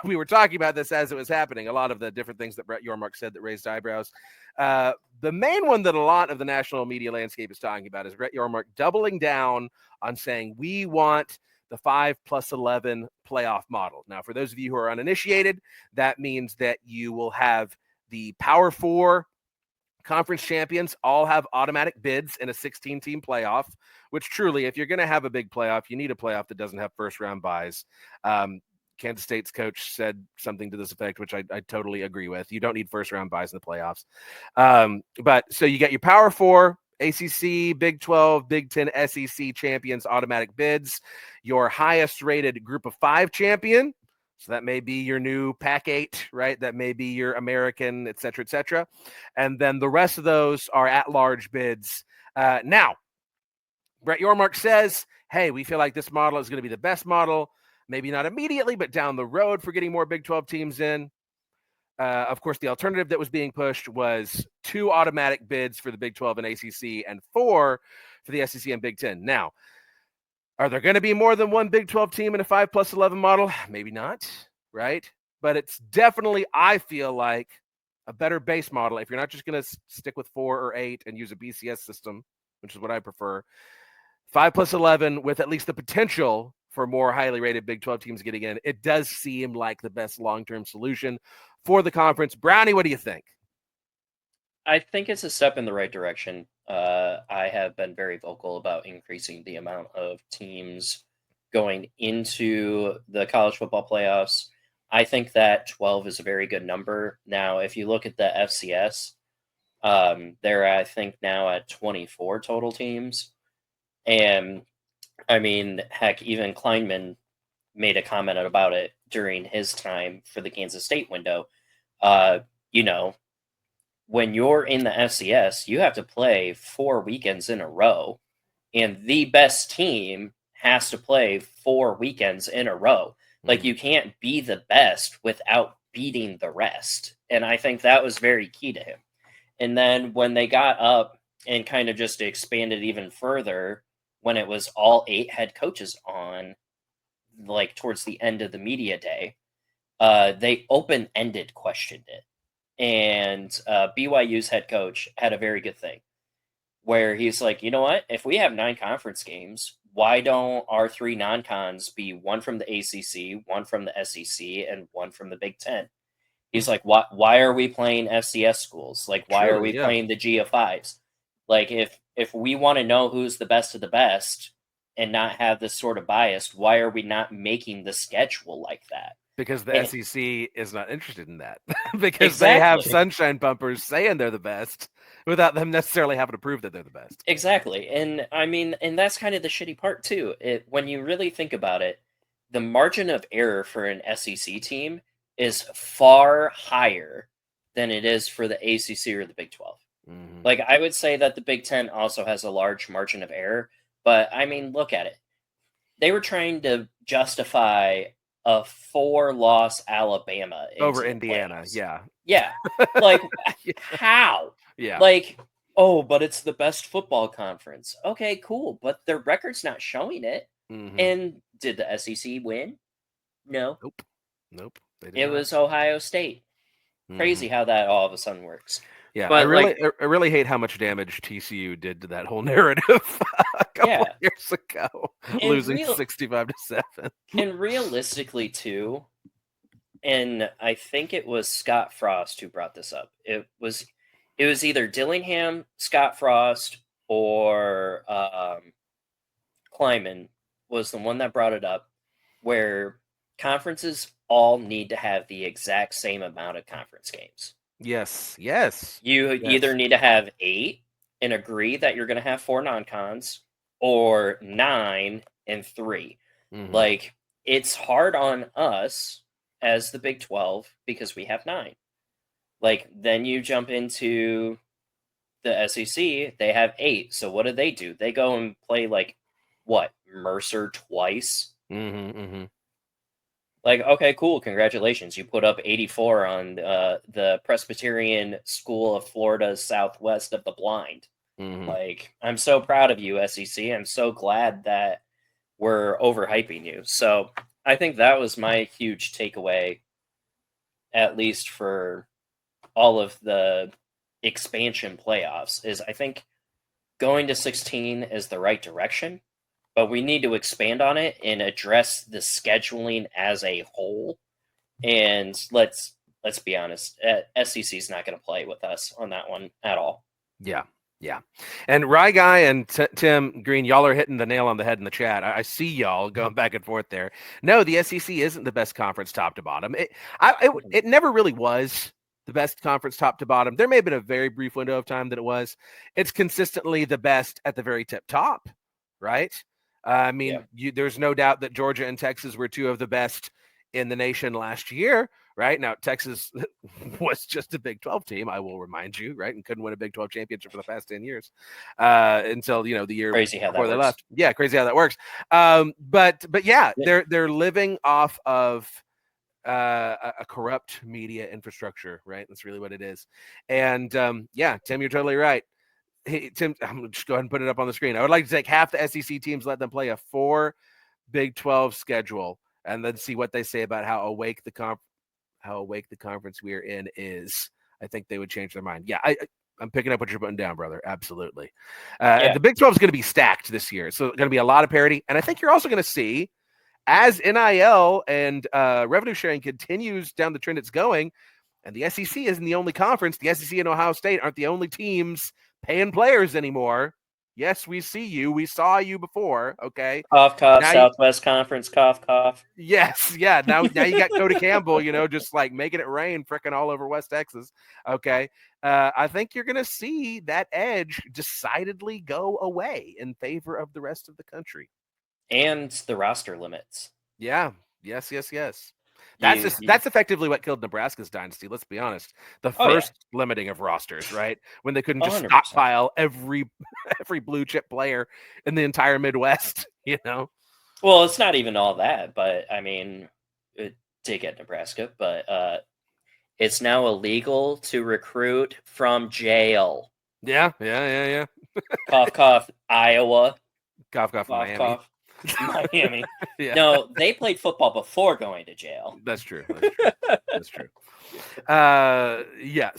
we were talking about this as it was happening. A lot of the different things that Brett Yormark said that raised eyebrows. The main one that a lot of the national media landscape is talking about is Brett Yormark doubling down on saying we want the 5+11 playoff model. Now, for those of you who are uninitiated, that means that you will have the Power Four conference champions all have automatic bids in a 16-team playoff, which truly, if you're going to have a big playoff, you need a playoff that doesn't have first-round buys. Kansas State's coach said something to this effect, which I totally agree with. You don't need first-round buys in the playoffs. But so you get your Power Four, ACC, Big 12, Big 10, SEC champions, automatic bids, your highest-rated Group of Five champion. So that may be your new Pac-8, right? That may be your American, et cetera, et cetera. And then the rest of those are at-large bids. Now, Brett Yormark says, hey, we feel like this model is going to be the best model, maybe not immediately, but down the road for getting more Big 12 teams in. Of course, the alternative that was being pushed was 2 automatic bids for the Big 12 and ACC and 4 for the SEC and Big 10. Now, are there going to be more than one Big 12 team in a 5+11 model? Maybe not, right? But it's definitely, I feel like, a better base model if you're not just going to stick with 4 or 8 and use a BCS system, which is what I prefer. 5+11 with at least the potential for more highly rated Big 12 teams getting in. It does seem like the best long-term solution for the conference. Brownie, what do you think? I think it's a step in the right direction. I have been very vocal about increasing the amount of teams going into the college football playoffs. I think that 12 is a very good number. Now, if you look at the FCS, they're, I think, now at 24 total teams. And, I mean, heck, even Kleinman made a comment about it during his time for the Kansas State window. You know, when you're in the FCS, you have to play 4 weekends in a row, and the best team has to play 4 weekends in a row. Like, you can't be the best without beating the rest. And I think that was very key to him. And then when they got up and kind of just expanded even further, when it was all 8 head coaches on, like towards the end of the media day, they open-ended questioned it. And BYU's head coach had a very good thing where he's like, you know what? If we have 9 conference games, why don't our 3 non-cons be 1 from the ACC, 1 from the SEC, and 1 from the Big 10? He's like, why are we playing FCS schools? Like, why are we playing the G5s? Like, if we want to know who's the best of the best and not have this sort of bias, why are we not making the schedule like that? Because the SEC is not interested in that. Because they have sunshine bumpers saying they're the best without them necessarily having to prove that they're the best. Exactly. And I mean, and that's kind of the shitty part too. When you really think about it, the margin of error for an SEC team is far higher than it is for the ACC or the Big 12. Mm-hmm. Like, I would say that the Big 10 also has a large margin of error, but I mean, look at it. They were trying to justify a 4-loss Alabama over Indiana. Yeah. Yeah. Like, how? Yeah. Like, oh, but it's the best football conference. Okay, cool. But their record's not showing it. Mm-hmm. And did the SEC win? No. Nope. It was Ohio State. Mm-hmm. Crazy how that all of a sudden works. Yeah, but I really hate how much damage TCU did to that whole narrative a couple of years ago, losing 65-7. And realistically, too, and I think it was Scott Frost who brought this up. It was either Dillingham, Scott Frost, or Kleiman was the one that brought it up, where conferences all need to have the exact same amount of conference games. Yes. You either need to have 8 and agree that you're going to have 4 non-cons, or 9 and 3. Mm-hmm. Like, it's hard on us as the Big 12 because we have 9. Like, then you jump into the SEC, they have 8. So what do? They go and play, like, what, Mercer twice? Mm-hmm. Like, okay, cool, congratulations. You put up 84 on the Presbyterian School of Florida Southwest of the Blind. Mm-hmm. Like, I'm so proud of you, SEC. I'm so glad that we're overhyping you. So I think that was my huge takeaway, at least for all of the expansion playoffs, is I think going to 16 is the right direction, but we need to expand on it and address the scheduling as a whole. And let's be honest, SEC is not going to play with us on that one at all. Yeah. Yeah. And Rye Guy and Tim Green, y'all are hitting the nail on the head in the chat. I see y'all going back and forth there. No, the SEC isn't the best conference top to bottom. It never really was the best conference top to bottom. There may have been a very brief window of time that it was. It's consistently the best at the very tip top, right? I mean, there's no doubt that Georgia and Texas were two of the best in the nation last year. Right now, Texas was just a Big 12 team, I will remind you, right, and couldn't win a Big 12 championship for the past 10 years until the year before they left. Yeah, crazy how that works. But yeah, they're living off of a corrupt media infrastructure, right? That's really what it is. And yeah, Tim, you're totally right. Hey, Tim, I'm gonna just go ahead and put it up on the screen. I would like to take half the SEC teams, let them play a 4 Big 12 schedule, and then see what they say about how awake the conference we're in is. I think they would change their mind. Yeah, I'm picking up what you're putting down, brother. Absolutely. The Big 12 is going to be stacked this year. So going to be a lot of parity. And I think you're also going to see, as NIL and revenue sharing continues down the trend it's going, and the SEC isn't the only conference. The SEC and Ohio State aren't the only teams paying players anymore. Yes, we see you. We saw you before. Okay. Cough, cough, Southwest Conference, cough, cough. Yes. Yeah. Now you got Cody Campbell, just like making it rain freaking all over West Texas. Okay. I think you're going to see that edge decidedly go away in favor of the rest of the country. And the roster limits. Yeah. Yes. That's effectively what killed Nebraska's dynasty. Let's be honest. The first limiting of rosters, right? When they couldn't just 100%. Stockpile every blue chip player in the entire Midwest, Well, it's not even all that, but I mean, it did get Nebraska, but it's now illegal to recruit from jail. Yeah. Cough, cough, Iowa. Cough, Miami. Cough. Miami. Yeah. No, they played football before going to jail. That's true. Yeah.